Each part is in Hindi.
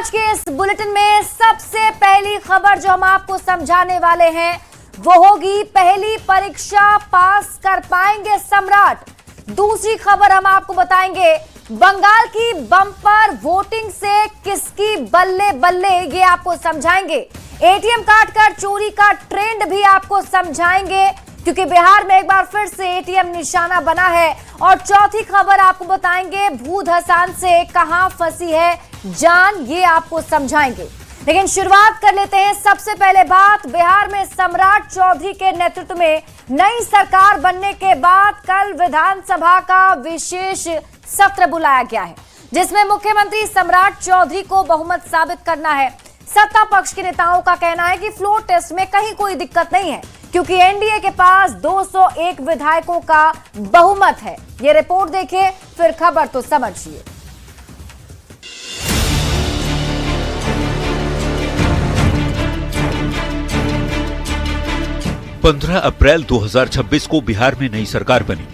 आज के इस बुलेटिन में सबसे पहली खबर जो हम आपको समझाने वाले हैं वो होगी पहली परीक्षा पास कर पाएंगे सम्राट। दूसरी खबर हम आपको बताएंगे बंगाल की बम्पर वोटिंग से किसकी बल्ले बल्ले, ये आपको समझाएंगे। एटीएम कार्ड कर चोरी का ट्रेंड भी आपको समझाएंगे क्योंकि बिहार में एक बार फिर से एटीएम निशाना बना है। और चौथी खबर आपको बताएंगे भू धसान से कहां फंसी है जान, ये आपको समझाएंगे। लेकिन शुरुआत कर लेते हैं सबसे पहले बात बिहार में सम्राट चौधरी के नेतृत्व में नई सरकार बनने के बाद कल विधानसभा का विशेष सत्र बुलाया गया है जिसमें मुख्यमंत्री सम्राट चौधरी को बहुमत साबित करना है। सत्ता पक्ष के नेताओं का कहना है कि फ्लोर टेस्ट में कहीं कोई दिक्कत नहीं है क्योंकि एनडीए के पास 201 विधायकों का बहुमत है। ये रिपोर्ट देखिए फिर खबर तो समझिए। 15 अप्रैल 2026 को बिहार में नई सरकार बनी।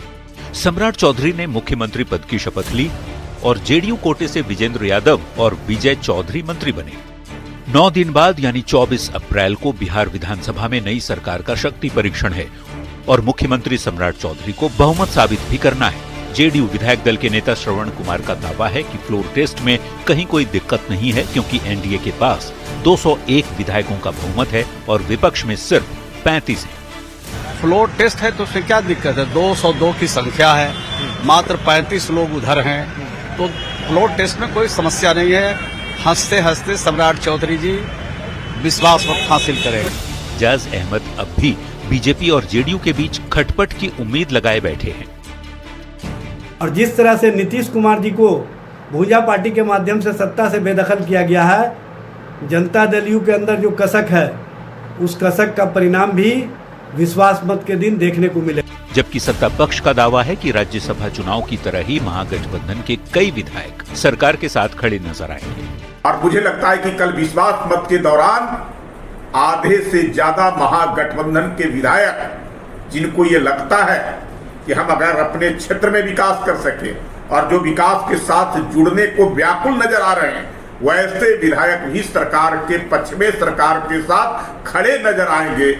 सम्राट चौधरी ने मुख्यमंत्री पद की शपथ ली और जेडीयू कोटे से विजेंद्र यादव और विजय चौधरी मंत्री बने। 9 दिन बाद यानी 24 अप्रैल को बिहार विधानसभा में नई सरकार का शक्ति परीक्षण है और मुख्यमंत्री सम्राट चौधरी को बहुमत साबित भी करना है। जेडीयू विधायक दल के नेता श्रवण कुमार का दावा है कि फ्लोर टेस्ट में कहीं कोई दिक्कत नहीं है क्योंकि एनडीए के पास 201 विधायकों का बहुमत है और विपक्ष में सिर्फ 35 है। फ्लोर टेस्ट है तो उसमें क्या दिक्कत है? 202 की संख्या है, मात्र 35 लोग उधर हैं, तो फ्लोर टेस्ट में कोई समस्या नहीं है। हंसते हंसते सम्राट चौधरी जी विश्वास मत हासिल करेंगे। जाज अहमद अब भी बीजेपी और जेडीयू के बीच खटपट की उम्मीद लगाए बैठे हैं। और जिस तरह से नीतीश कुमार जी को भूजा पार्टी के माध्यम से सत्ता से बेदखल किया गया है, जनता दल यू के अंदर जो कसक है उस कसक का परिणाम भी विश्वास मत के दिन देखने को मिले। जबकि सत्ता पक्ष का दावा है कि राज्यसभा चुनाव की तरह ही महागठबंधन के कई विधायक सरकार के साथ खड़े नजर आएंगे। और मुझे लगता है कि कल विश्वास मत के दौरान आधे से ज्यादा महागठबंधन के विधायक जिनको ये लगता है कि हम अगर अपने क्षेत्र में विकास कर सके और जो विकास के साथ जुड़ने को व्याकुल नजर आ रहे हैं, वैसे विधायक भी सरकार के पक्ष में सरकार के साथ खड़े नजर आएंगे।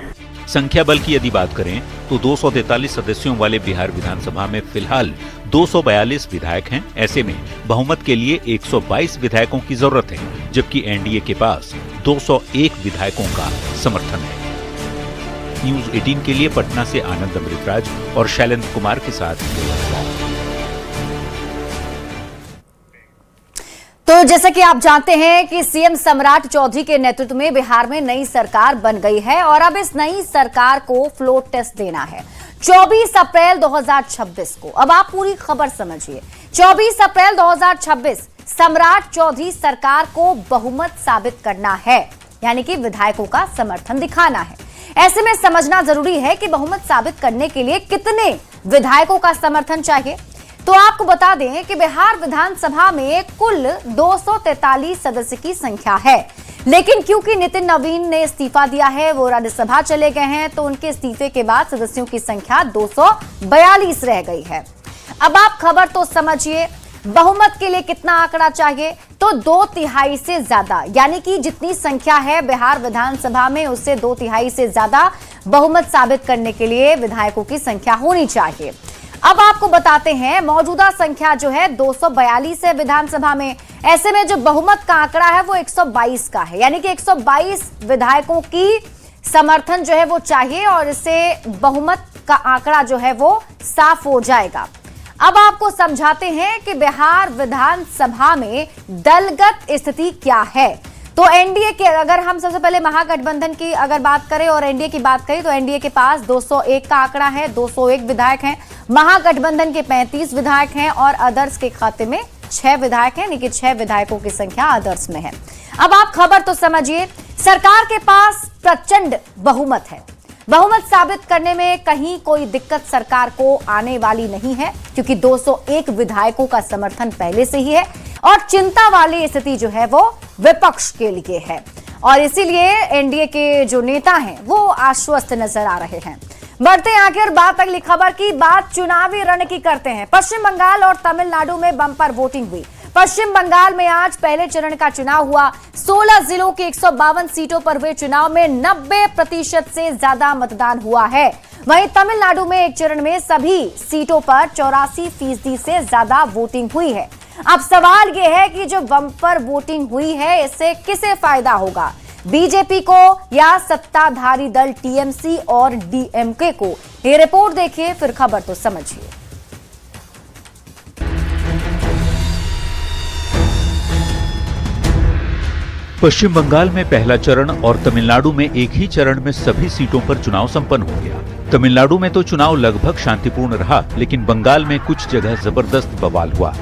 संख्या बल की यदि बात करें तो 243 सदस्यों वाले बिहार विधानसभा में फिलहाल 242 विधायक हैं। ऐसे में बहुमत के लिए 122 विधायकों की जरूरत है जबकि एनडीए के पास 201 विधायकों का समर्थन है। न्यूज 18 के लिए पटना से आनंद अमृतराज और शैलेंद्र कुमार के साथ। तो जैसे कि आप जानते हैं कि सीएम सम्राट चौधरी के नेतृत्व में बिहार में नई सरकार बन गई है और अब इस नई सरकार को फ्लोर टेस्ट देना है 24 अप्रैल 2026 को। अब आप पूरी खबर समझिए। 24 अप्रैल 2026 सम्राट चौधरी सरकार को बहुमत साबित करना है, यानी कि विधायकों का समर्थन दिखाना है। ऐसे में समझना जरूरी है कि बहुमत साबित करने के लिए कितने विधायकों का समर्थन चाहिए। तो आपको बता दें कि बिहार विधानसभा में कुल 243 सदस्य की संख्या है, लेकिन क्योंकि नितिन नवीन ने इस्तीफा दिया है, वो राज्यसभा चले गए हैं, तो उनके इस्तीफे के बाद सदस्यों की संख्या 242 रह गई है। अब आप खबर तो समझिए। बहुमत के लिए कितना आंकड़ा चाहिए? तो 2/3 से ज्यादा, यानी कि जितनी संख्या है बिहार विधानसभा में उससे 2/3 से ज्यादा बहुमत साबित करने के लिए विधायकों की संख्या होनी चाहिए। अब आपको बताते हैं मौजूदा संख्या जो है 242 है विधानसभा में। ऐसे में जो बहुमत का आंकड़ा है वो 122 का है, यानी कि 122 विधायकों की समर्थन जो है वो चाहिए और इससे बहुमत का आंकड़ा जो है वो साफ हो जाएगा। अब आपको समझाते हैं कि बिहार विधानसभा में दलगत स्थिति क्या है। तो एनडीए के, अगर हम सबसे पहले महागठबंधन की अगर बात करें और एनडीए की बात करें तो एनडीए के पास 201 का आंकड़ा है, 201 विधायक हैं। महागठबंधन के 35 विधायक हैं और अदर्स के खाते में 6 विधायक हैं, यानी कि 6 विधायकों की संख्या अदर्स में है। अब आप खबर तो समझिए। सरकार के पास प्रचंड बहुमत है। बहुमत साबित करने में कहीं कोई दिक्कत सरकार को आने वाली नहीं है क्योंकि 201 विधायकों का समर्थन पहले से ही है और चिंता वाली स्थिति जो है वो विपक्ष के लिए है और इसीलिए एनडीए के जो नेता हैं वो आश्वस्त नजर आ रहे हैं। बढ़ते हैं आगे और बात अगली खबर की। बात चुनावी रण की करते हैं। पश्चिम बंगाल और तमिलनाडु में बम्पर वोटिंग हुई। पश्चिम बंगाल में आज पहले चरण का चुनाव हुआ। 16 जिलों की 152 सीटों पर हुए चुनाव में 90% से ज्यादा मतदान हुआ है। वहीं तमिलनाडु में एक चरण में सभी सीटों पर 84% से ज्यादा वोटिंग हुई है। अब सवाल यह है कि जो बम्पर वोटिंग हुई है इससे किसे फायदा होगा, बीजेपी को या सत्ताधारी दल टीएमसी और डीएमके को? ये रिपोर्ट देखिए फिर खबर तो समझिए। पश्चिम बंगाल में पहला चरण और तमिलनाडु में एक ही चरण में सभी सीटों पर चुनाव संपन्न हो गया। तमिलनाडु में तो चुनाव लगभग शांतिपूर्ण रहा, लेकिन बंगाल में कुछ जगह जबरदस्त बवाल हुआ।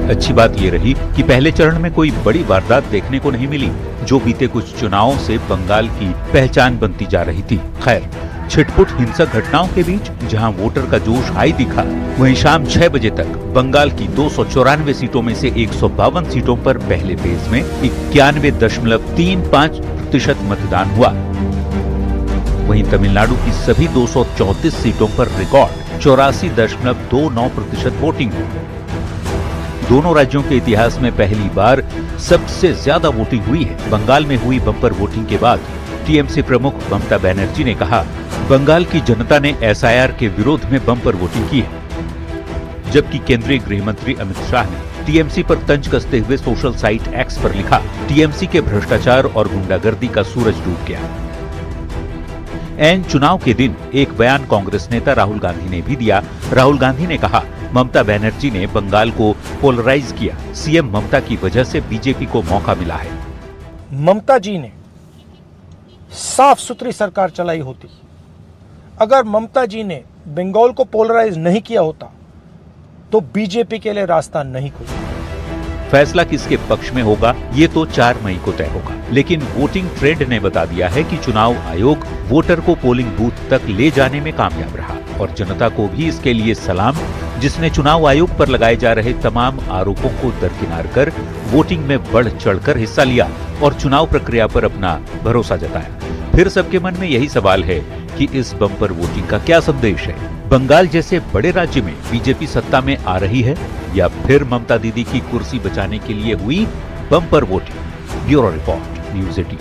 अच्छी बात यह रही कि पहले चरण में कोई बड़ी वारदात देखने को नहीं मिली, जो बीते कुछ चुनावों से बंगाल की पहचान बनती जा रही थी। खैर, छिटपुट हिंसक घटनाओं के बीच जहां वोटर का जोश हाई दिखा, वहीं शाम 6 बजे तक बंगाल की 294 सीटों में से 152 सीटों पर पहले फेज में 91.35% मतदान हुआ। वहीं तमिलनाडु की सभी 234 सीटों पर रिकॉर्ड 84.29% वोटिंग हुई। दोनों राज्यों के इतिहास में पहली बार सबसे ज्यादा वोटिंग हुई है। बंगाल में हुई बम्पर वोटिंग के बाद टीएमसी प्रमुख ममता बनर्जी ने कहा, बंगाल की जनता ने एसआईआर के विरोध में बम्पर वोटिंग की है। जबकि केंद्रीय गृह मंत्री अमित शाह ने टीएमसी पर तंज कसते हुए सोशल साइट एक्स पर लिखा, टीएमसी के भ्रष्टाचार और गुंडागर्दी का सूरज डूब गया। एन चुनाव के दिन एक बयान कांग्रेस नेता राहुल गांधी ने भी दिया। राहुल गांधी ने कहा, ममता बनर्जी ने बंगाल को पोलराइज किया। सीएम ममता की वजह से बीजेपी को मौका मिला है। ममता जी ने साफ सुथरी सरकार चलाई होती, अगर ममता जी ने बंगाल को पोलराइज नहीं किया होता तो बीजेपी के लिए रास्ता नहीं खुला। फैसला किसके पक्ष में होगा ये तो 4 मई को तय होगा, लेकिन वोटिंग ट्रेंड ने बता दिया है कि चुनाव आयोग वोटर को पोलिंग बूथ तक ले जाने में कामयाब रहा और जनता को भी इसके लिए सलाम, जिसने चुनाव आयोग पर लगाए जा रहे तमाम आरोपों को दरकिनार कर वोटिंग में बढ़ चढ़कर हिस्सा लिया और चुनाव प्रक्रिया पर अपना भरोसा जताया। फिर सबके मन में यही सवाल है कि इस बम्पर वोटिंग का क्या संदेश है? बंगाल जैसे बड़े राज्य में बीजेपी सत्ता में आ रही है या फिर ममता दीदी की कुर्सी बचाने के लिए हुई bumper voting? Bureau report, news 18।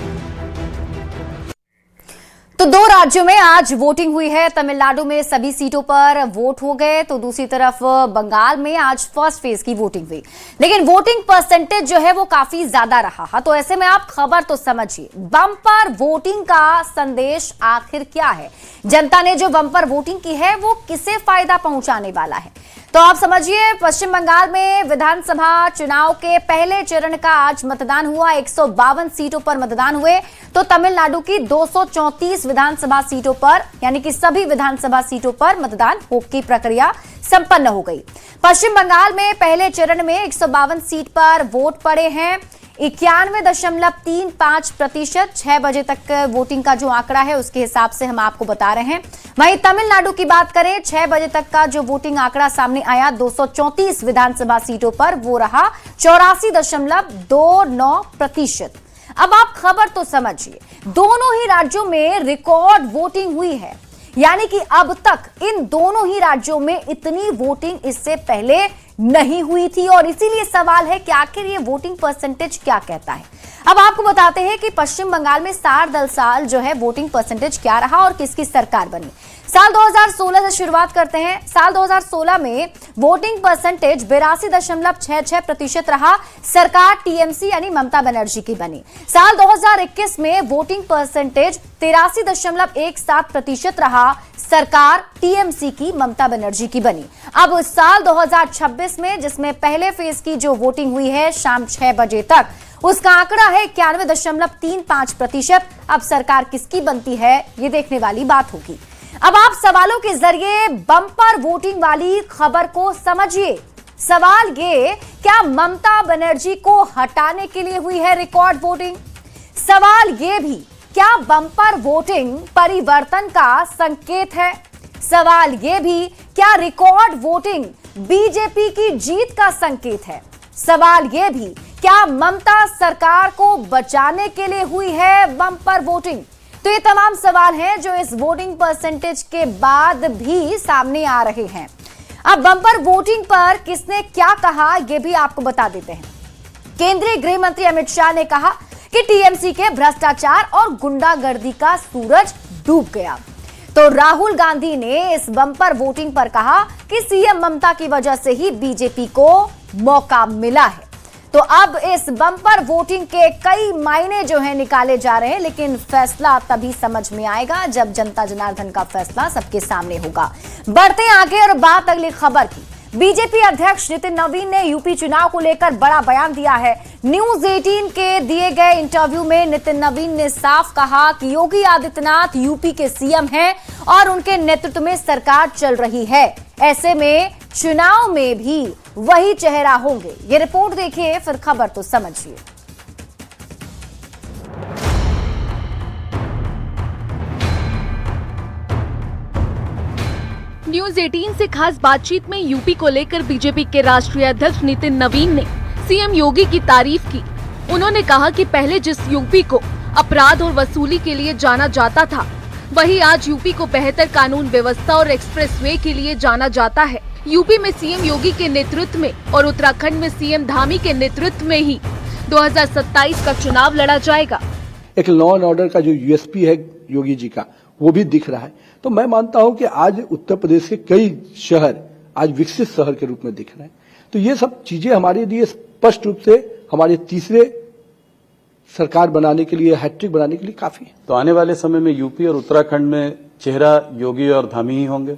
तो 2 राज्यों में आज वोटिंग हुई है। तमिलनाडु में सभी सीटों पर वोट हो गए, तो दूसरी तरफ बंगाल में आज फर्स्ट फेज की वोटिंग हुई, लेकिन वोटिंग परसेंटेज जो है वो काफी ज्यादा रहा। तो ऐसे में आप खबर तो समझिए, बम्पर वोटिंग का संदेश आखिर क्या है? जनता ने जो बम्पर वोटिंग की है वो किसे फायदा पहुंचाने वाला है? तो आप समझिए, पश्चिम बंगाल में विधानसभा चुनाव के पहले चरण का आज मतदान हुआ। 152 सीटों पर मतदान हुए। तो तमिलनाडु की 234 विधानसभा सीटों पर, यानी कि सभी विधानसभा सीटों पर मतदान की प्रक्रिया संपन्न हो गई। पश्चिम बंगाल में पहले चरण में 152 सीट पर वोट पड़े हैं। 91.35%। 6 बजे तक वोटिंग का जो आंकड़ा है उसके हिसाब से हम आपको बता रहे हैं। वहीं तमिलनाडु की बात करें, 6 बजे तक का जो वोटिंग आंकड़ा सामने आया 234 विधानसभा सीटों पर, वो रहा 84.29%। अब आप खबर तो समझिए, दोनों ही राज्यों में रिकॉर्ड वोटिंग हुई है, यानी कि अब तक इन दोनों ही राज्यों में इतनी वोटिंग इससे पहले नहीं हुई थी। और इसीलिए सवाल है कि आखिर ये वोटिंग परसेंटेज क्या कहता है। अब आपको बताते हैं कि पश्चिम बंगाल में 60 साल जो है वोटिंग परसेंटेज क्या रहा और किसकी सरकार बनी। साल 2016 से शुरुआत करते हैं। साल 2016 में वोटिंग परसेंटेज 82.66% रहा। सरकार टीएमसी यानी ममता बनर्जी की बनी। साल 2021 में वोटिंग परसेंटेज 83.17% रहा। सरकार टीएमसी की ममता बनर्जी की बनी। अब साल 2026 में, जिसमें पहले फेज की जो वोटिंग हुई है शाम 6 बजे तक, उसका आंकड़ा है 91.35%। अब सरकार किसकी बनती है ये देखने वाली बात होगी। अब आप सवालों के जरिए बम्पर वोटिंग वाली खबर को समझिए। सवाल ये, क्या ममता बनर्जी को हटाने के लिए हुई है रिकॉर्ड वोटिंग? सवाल ये भी, क्या बम्पर वोटिंग परिवर्तन का संकेत है? सवाल ये भी, क्या रिकॉर्ड वोटिंग बीजेपी की जीत का संकेत है? सवाल ये भी, क्या ममता सरकार को बचाने के लिए हुई है बम्पर वोटिंग? तो ये तमाम सवाल हैं जो इस वोटिंग परसेंटेज के बाद भी सामने आ रहे हैं। अब बम्पर वोटिंग पर किसने क्या कहा ये भी आपको बता देते हैं। केंद्रीय गृह मंत्री अमित शाह ने कहा कि टीएमसी के भ्रष्टाचार और गुंडागर्दी का सूरज डूब गया। तो राहुल गांधी ने इस बम्पर वोटिंग पर कहा कि सीएम ममता की वजह से ही बीजेपी को मौका मिला है। तो अब इस बम्पर वोटिंग के कई मायने जो है निकाले जा रहे हैं, लेकिन फैसला तभी समझ में आएगा जब जनता जनार्दन का फैसला सबके सामने होगा। बढ़ते आगे और बात अगली खबर की। बीजेपी अध्यक्ष नितिन नवीन ने यूपी चुनाव को लेकर बड़ा बयान दिया है। न्यूज 18 के दिए गए इंटरव्यू में नितिन नवीन ने साफ कहा कि योगी आदित्यनाथ यूपी के सीएम हैं और उनके नेतृत्व में सरकार चल रही है। ऐसे में चुनाव में भी वही चेहरा होंगे। ये रिपोर्ट देखिए, फिर खबर तो समझिए। न्यूज 18 से खास बातचीत में यूपी को लेकर बीजेपी के राष्ट्रीय अध्यक्ष नितिन नवीन ने सीएम योगी की तारीफ की। उन्होंने कहा कि पहले जिस यूपी को अपराध और वसूली के लिए जाना जाता था, वही आज यूपी को बेहतर कानून व्यवस्था और एक्सप्रेसवे के लिए जाना जाता है। यूपी में सीएम योगी के नेतृत्व में और उत्तराखंड में सीएम धामी के नेतृत्व में ही 2027 का चुनाव लड़ा जाएगा। एक लॉ एंड ऑर्डर का जो यूएसपी है योगी जी का, वो भी दिख रहा है। तो मैं मानता हूं कि आज उत्तर प्रदेश के कई शहर आज विकसित शहर के रूप में दिख रहे हैं। तो ये सब चीजें हमारे लिए स्पष्ट रूप से हमारे तीसरे सरकार बनाने के लिए, हैट्रिक बनाने के लिए काफी है। तो आने वाले समय में यूपी और उत्तराखंड में चेहरा योगी और धामी ही होंगे।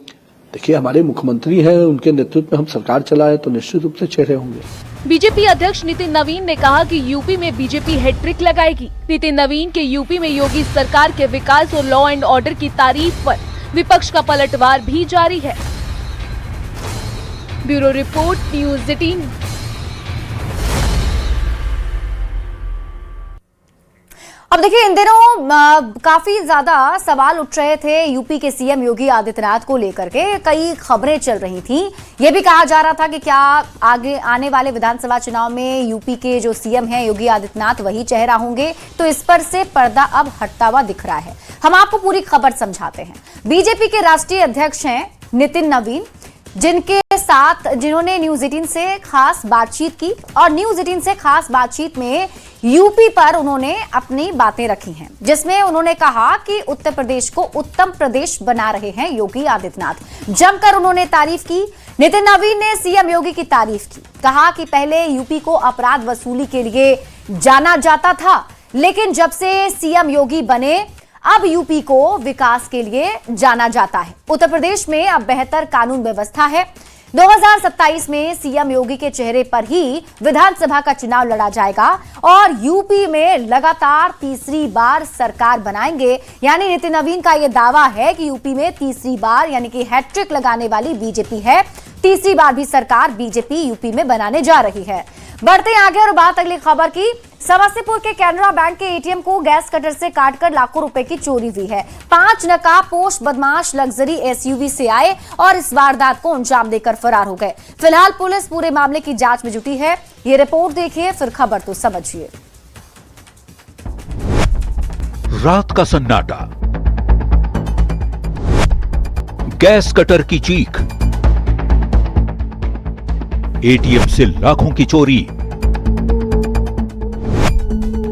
देखिए, हमारे मुख्यमंत्री हैं, उनके नेतृत्व में हम सरकार चलाए तो निश्चित रूप से चेहरे होंगे। बीजेपी अध्यक्ष नितिन नवीन ने कहा कि यूपी में बीजेपी हैट्रिक लगाएगी। नितिन नवीन के यूपी में योगी सरकार के विकास और लॉ एंड ऑर्डर की तारीफ पर विपक्ष का पलटवार भी जारी है। Bureau report, news 18। अब देखिए, इन दिनों काफी ज्यादा सवाल उठ रहे थे यूपी के सीएम योगी आदित्यनाथ को लेकर के। कई खबरें चल रही थी। ये भी कहा जा रहा था कि क्या आगे आने वाले विधानसभा चुनाव में यूपी के जो सीएम हैं योगी आदित्यनाथ वही चेहरा होंगे। तो इस पर से पर्दा अब हटता हुआ दिख रहा है। हम आपको पूरी खबर समझाते हैं। बीजेपी के राष्ट्रीय अध्यक्ष हैं नितिन नवीन, जिन्होंने न्यूज 18 से खास बातचीत की और न्यूज 18 से खास बातचीत में यूपी पर उन्होंने अपनी बातें रखी हैं, जिसमें उन्होंने कहा कि उत्तर प्रदेश को उत्तम प्रदेश बना रहे हैं योगी आदित्यनाथ। जमकर उन्होंने तारीफ की। नितिन नवीन ने सीएम योगी की तारीफ की। कहा कि पहले यूपी को अपराध वसूली के लिए जाना जाता था, लेकिन जब से सीएम योगी बने अब यूपी को विकास के लिए जाना जाता है। उत्तर प्रदेश में अब बेहतर कानून व्यवस्था है। 2027 में सीएम योगी के चेहरे पर ही विधानसभा का चुनाव लड़ा जाएगा और यूपी में लगातार तीसरी बार सरकार बनाएंगे। यानी नितिन नवीन का यह दावा है कि यूपी में तीसरी बार यानी कि हैट्रिक लगाने वाली बीजेपी है। तीसरी बार भी सरकार बीजेपी यूपी में बनाने जा रही है। बढ़ते आगे और बात अगली खबर की। समस्तीपुर के कैनरा बैंक के एटीएम को गैस कटर से काटकर लाखों रुपए की चोरी हुई है। 5 नकाबपोश बदमाश लग्जरी एसयूवी से आए और इस वारदात को अंजाम देकर फरार हो गए। फिलहाल पुलिस पूरे मामले की जांच में जुटी है। ये रिपोर्ट देखिए, फिर खबर तो समझिए। रात का सन्नाटा, गैस कटर की चीख, एटीएम से लाखों की चोरी।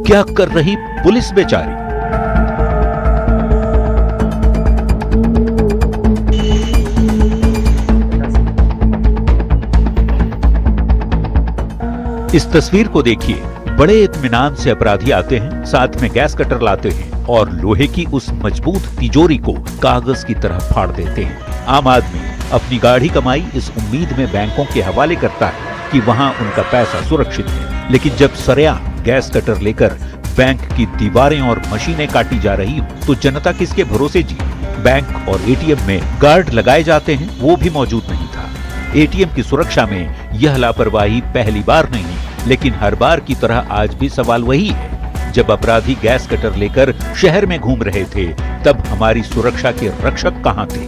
क्या कर रही पुलिस बेचारी? इस तस्वीर को देखिए। बड़े इत्मीनान से अपराधी आते हैं, साथ में गैस कटर लाते हैं और लोहे की उस मजबूत तिजोरी को कागज की तरह फाड़ देते हैं। आम आदमी अपनी गाढ़ी कमाई इस उम्मीद में बैंकों के हवाले करता है कि वहां उनका पैसा सुरक्षित है, लेकिन जब सरेआम गैस कटर लेकर बैंक की दीवारें और मशीनें काटी जा रही हो तो जनता किसके भरोसे जी? बैंक और एटीएम में गार्ड लगाए जाते हैं, वो भी मौजूद नहीं था। एटीएम की सुरक्षा में यह लापरवाही पहली बार नहीं, लेकिन हर बार की तरह आज भी सवाल वही है। जब अपराधी गैस कटर लेकर शहर में घूम रहे थे, तब हमारी सुरक्षा के रक्षक कहां थे?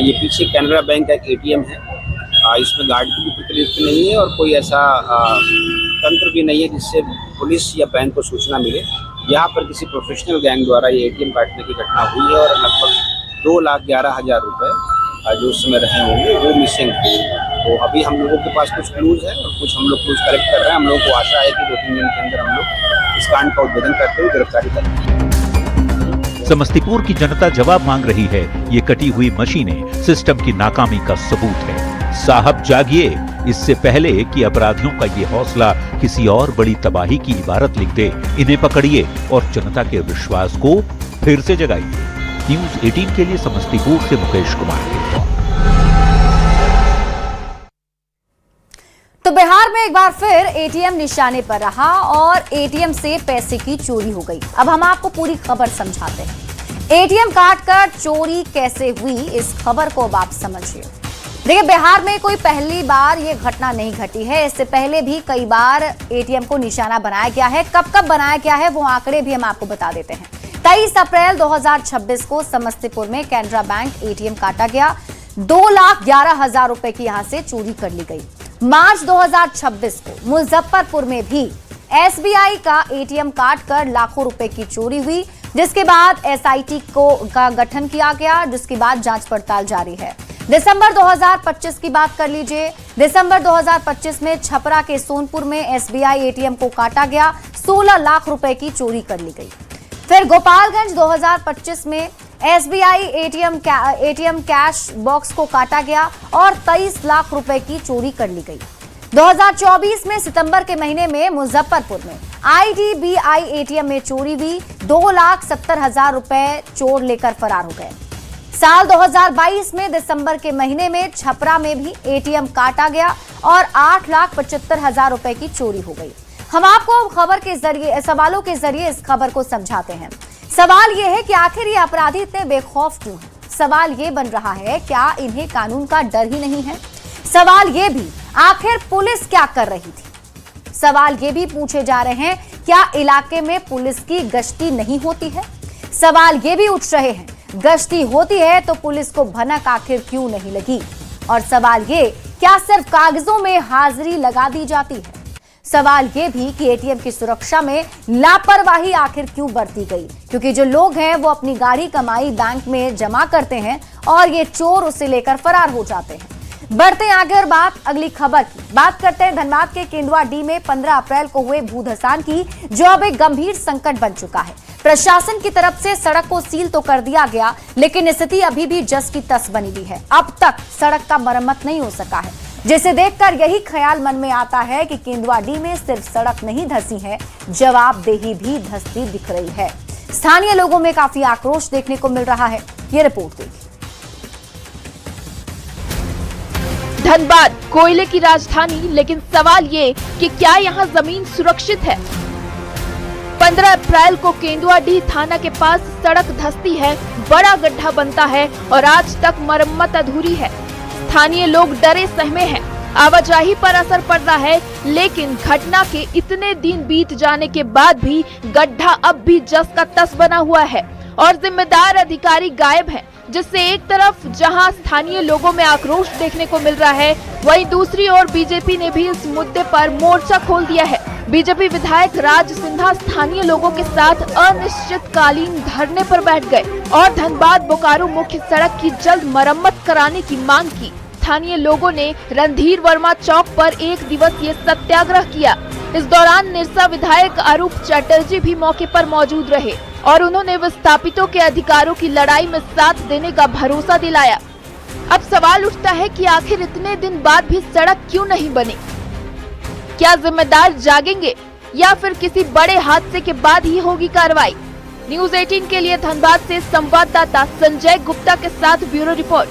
ये पीछे कैनरा बैंक का एक एटीएम है। इसमें गार्ड की भी प्रयुक्त नहीं है और कोई ऐसा तंत्र भी नहीं है जिससे पुलिस या बैंक को सूचना मिले। यहाँ पर किसी प्रोफेशनल गैंग द्वारा ये एटीएम काटने की घटना हुई है और लगभग 2,11,000 रुपए जो उस समय रहे होंगे वो मिसिंग थे। तो अभी हम लोगों के पास कुछ क्लूज है और कुछ हम लोग क्लूज कलेक्ट कर रहे हैं। हम लोग को आशा है कि 2-3 दिन के अंदर हम लोग इस कांड का उद्भेदन करते हुए गिरफ्तारी करेंगे। समस्तीपुर की जनता जवाब मांग रही है। ये कटी हुई मशीनें सिस्टम की नाकामी का सबूत है। साहब जागिए, इससे पहले कि अपराधियों का ये हौसला किसी और बड़ी तबाही की इबारत लिख दे। इन्हें पकड़िए और जनता के विश्वास को फिर से जगाइए। न्यूज़ 18 के लिए समस्तीपुर से मुकेश कुमार की रिपोर्ट। तो बिहार में एक बार फिर एटीएम निशाने पर रहा और एटीएम से पैसे की चोरी हो गई। अब हम आपको पूरी खबर समझाते हैं। एटीएम काटकर चोरी कैसे हुई, इस खबर को अब आप समझिए। देखिए, बिहार में कोई पहली बार ये घटना नहीं घटी है। इससे पहले भी कई बार एटीएम को निशाना बनाया गया है। कब कब बनाया गया है वो आंकड़े भी हम आपको बता देते हैं। 23 अप्रैल 2026 को समस्तीपुर में कैनरा बैंक एटीएम काटा गया। 2,11,000 रुपए की यहां से चोरी कर ली गई। मार्च 2026 को मुजफ्फरपुर में भी एसबीआई का एटीएम काटकर लाखों रुपए की चोरी हुई, जिसके बाद एसआईटी का गठन किया गया, जिसके बाद जांच पड़ताल जारी है। दिसंबर 2025 की बात कर लीजिए। दिसंबर 2025 में छपरा के सोनपुर में एसबीआई एटीएम को काटा गया। 16 लाख रुपए की चोरी कर ली गई। फिर गोपालगंज 2025 में एसबीआई एटीएम कैश बॉक्स को काटा गया और 23 लाख रुपए की चोरी कर ली गई। 2024 में सितंबर के महीने में मुजफ्फरपुर में आईडीबीआई एटीएम में चोरी हुई। 2,70,000 रुपए चोर लेकर फरार हो गए। साल 2022 में दिसंबर के महीने में छपरा में भी एटीएम काटा गया और 8,75,000 रुपए की चोरी हो गई। हम आपको खबर के जरिए, सवालों के जरिए इस खबर को समझाते हैं। सवाल यह है कि आखिर ये अपराधी इतने बेखौफ क्यों हैं? सवाल ये बन रहा है, क्या इन्हें कानून का डर ही नहीं है? सवाल ये भी, आखिर पुलिस क्या कर रही थी? सवाल ये भी पूछे जा रहे हैं, क्या इलाके में पुलिस की गश्ती नहीं होती है? सवाल ये भी उठ रहे हैं, गश्ती होती है तो पुलिस को भनक आखिर क्यों नहीं लगी? और सवाल ये, क्या सिर्फ कागजों में हाजिरी लगा दी जाती है? सवाल ये भी कि एटीएम की सुरक्षा में लापरवाही आखिर क्यों बरती गई? क्योंकि जो लोग हैं वो अपनी गाढ़ी कमाई बैंक में जमा करते हैं और ये चोर उसे लेकर फरार हो जाते हैं। बढ़ते आगे और अगली खबर की बात करते हैं। धनबाद के केंदुआ-डी में 15 अप्रैल को हुए भूधसान की, जो अब एक गंभीर संकट बन चुका है। प्रशासन की तरफ से सड़क को सील तो कर दिया गया, लेकिन स्थिति अभी भी जस की तस बनी हुई है। अब तक सड़क का मरम्मत नहीं हो सका है, जिसे देखकर यही ख्याल मन में आता है कि केंदुआ-डी में सिर्फ सड़क नहीं धंसी है, जवाबदेही भी धंसती दिख रही है। स्थानीय लोगों में काफी आक्रोश देखने को मिल रहा है। ये रिपोर्ट देखिए। धनबाद कोयले की राजधानी, लेकिन सवाल ये कि क्या यहाँ जमीन सुरक्षित है? 15 अप्रैल को केंदुआ-डी थाना के पास सड़क धंसती है, बड़ा गड्ढा बनता है और आज तक मरम्मत अधूरी है। स्थानीय लोग डरे सहमे हैं, आवाजाही पर असर पड़ रहा है, लेकिन घटना के इतने दिन बीत जाने के बाद भी गड्ढा अब भी जस का तस बना हुआ है और जिम्मेदार अधिकारी गायब हैं, जिससे एक तरफ जहां स्थानीय लोगों में आक्रोश देखने को मिल रहा है, वहीं दूसरी ओर बीजेपी ने भी इस मुद्दे पर मोर्चा खोल दिया है। बीजेपी विधायक राज सिन्हा स्थानीय लोगों के साथ अनिश्चितकालीन धरने पर बैठ गए और धनबाद बोकारो मुख्य सड़क की जल्द मरम्मत कराने की मांग की। स्थानीय लोगों ने रणधीर वर्मा चौक पर 1 दिवसीय सत्याग्रह किया। इस दौरान निरसा विधायक अरूप चटर्जी भी मौके पर मौजूद रहे और उन्होंने विस्थापितों के अधिकारों की लड़ाई में साथ देने का भरोसा दिलाया। अब सवाल उठता है कि आखिर इतने दिन बाद भी सड़क क्यों नहीं बनी? क्या जिम्मेदार जागेंगे या फिर किसी बड़े हादसे के बाद ही होगी कार्रवाई? न्यूज़ 18 के लिए धनबाद से संवाददाता संजय गुप्ता के साथ ब्यूरो रिपोर्ट।